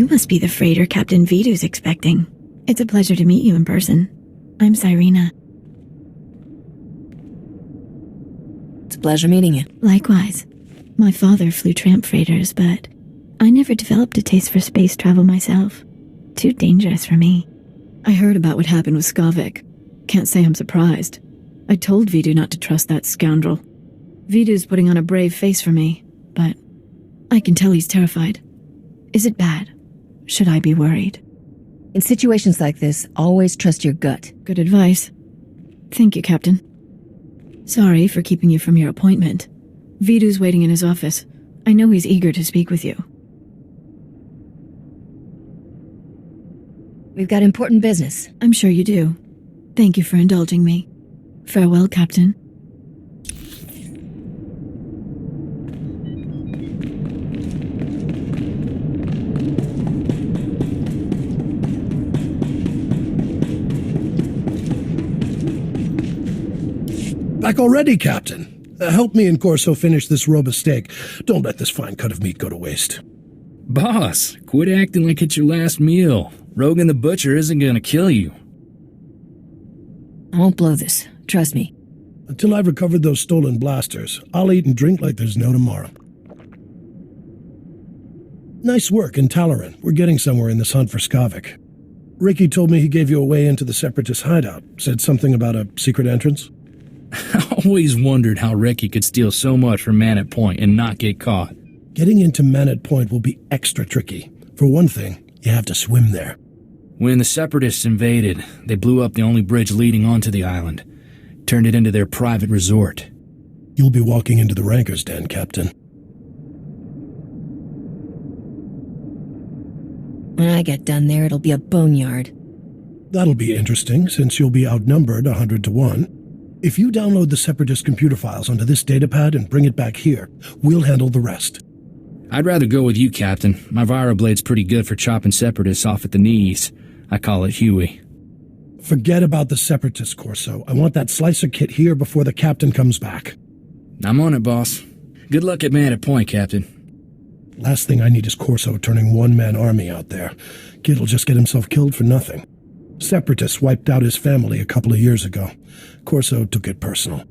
You must be the freighter Captain Vidu's expecting. It's a pleasure to meet you in person. I'm Syreena. It's a pleasure meeting you. Likewise. My father flew tramp freighters, but I never developed a taste for space travel myself. Too dangerous for me. I heard about what happened with Skavik. Can't say I'm surprised. I told Vidu not to trust that scoundrel. Vidu's putting on a brave face for me, but I can tell he's terrified. Is it bad? Should I be worried? In situations like this, always trust your gut. Good advice. Thank you, Captain. Sorry for keeping you from your appointment. Vidu's waiting in his office. I know he's eager to speak with you. We've got important business. I'm sure you do. Thank you for indulging me. Farewell, Captain. Back already, Captain. Help me and Corso finish this robe of steak. Don't let this fine cut of meat go to waste. Boss, quit acting like it's your last meal. Rogan the Butcher isn't gonna kill you. I won't blow this. Trust me. Until I've recovered those stolen blasters, I'll eat and drink like there's no tomorrow. Nice work in Talaran. We're getting somewhere in this hunt for Skavik. Ricky told me he gave you a way into the Separatist hideout. Said something about a secret entrance. I always wondered how Ricky could steal so much from Manet Point and not get caught. Getting into Manet Point will be extra tricky. For one thing, you have to swim there. When the Separatists invaded, they blew up the only bridge leading onto the island. Turned it into their private resort. You'll be walking into the Ranker's Den, Captain. When I get done there, it'll be a boneyard. That'll be interesting, since you'll be outnumbered 100 to 1. If you download the Separatist computer files onto this datapad and bring it back here, we'll handle the rest. I'd rather go with you, Captain. My Viroblade's pretty good for chopping Separatists off at the knees. I call it Huey. Forget about the Separatist, Corso. I want that slicer kit here before the Captain comes back. I'm on it, boss. Good luck at Manet Point, Captain. Last thing I need is Corso turning one-man army out there. Kid'll just get himself killed for nothing. Separatists wiped out his family a couple of years ago. Corso took it personal.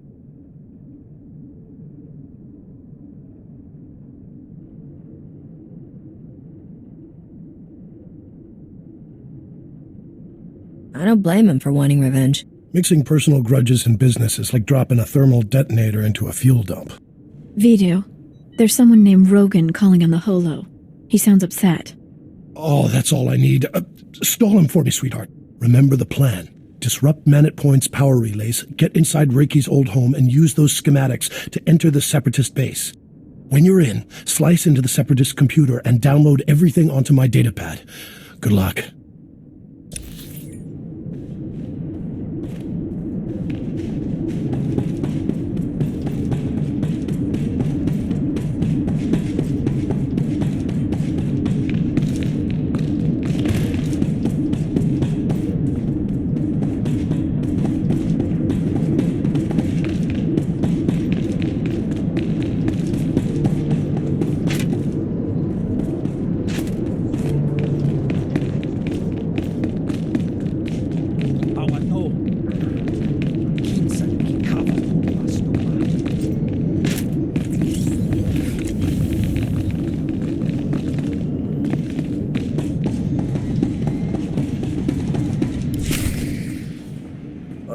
I don't blame him for wanting revenge. Mixing personal grudges and business is like dropping a thermal detonator into a fuel dump. Vidu, there's someone named Rogan calling on the holo. He sounds upset. Oh, that's all I need. Stall him for me, sweetheart. Remember the plan. Disrupt Manet Point's power relays, get inside Reiki's old home, and use those schematics to enter the Separatist base. When you're in, slice into the Separatist computer and download everything onto my datapad. Good luck.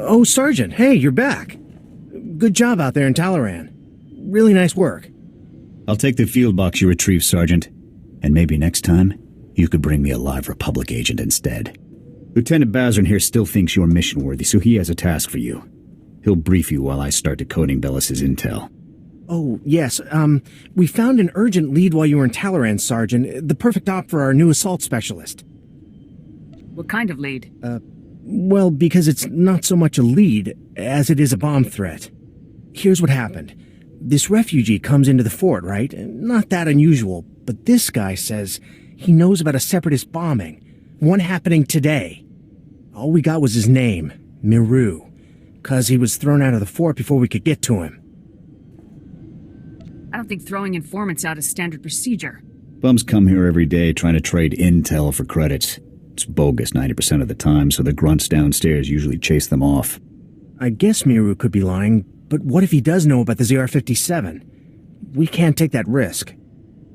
Oh, Sergeant, hey, you're back. Good job out there in Talaran. Really nice work. I'll take the field box you retrieved, Sergeant. And maybe next time, you could bring me a live Republic agent instead. Lieutenant Bazrin here still thinks you're mission-worthy, so he has a task for you. He'll brief you while I start decoding Bellis's intel. Oh, yes, we found an urgent lead while you were in Talaran, Sergeant. The perfect op for our new assault specialist. What kind of lead? Well, because it's not so much a lead as it is a bomb threat. Here's what happened. This refugee comes into the fort, right? Not that unusual, but this guy says he knows about a Separatist bombing. One happening today. All we got was his name, Miru, 'cause he was thrown out of the fort before we could get to him. I don't think throwing informants out is standard procedure. Bums come here every day trying to trade intel for credits. It's bogus 90% of the time, so the grunts downstairs usually chase them off. I guess Miru could be lying, but what if he does know about the ZR-57? We can't take that risk.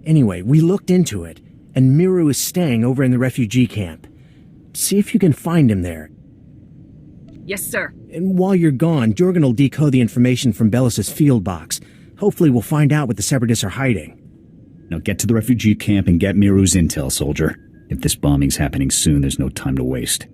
Anyway, we looked into it, and Miru is staying over in the refugee camp. See if you can find him there. Yes, sir. And while you're gone, Jorgen will decode the information from Bellis's field box. Hopefully we'll find out what the Separatists are hiding. Now get to the refugee camp and get Miru's intel, soldier. If this bombing's happening soon, there's no time to waste.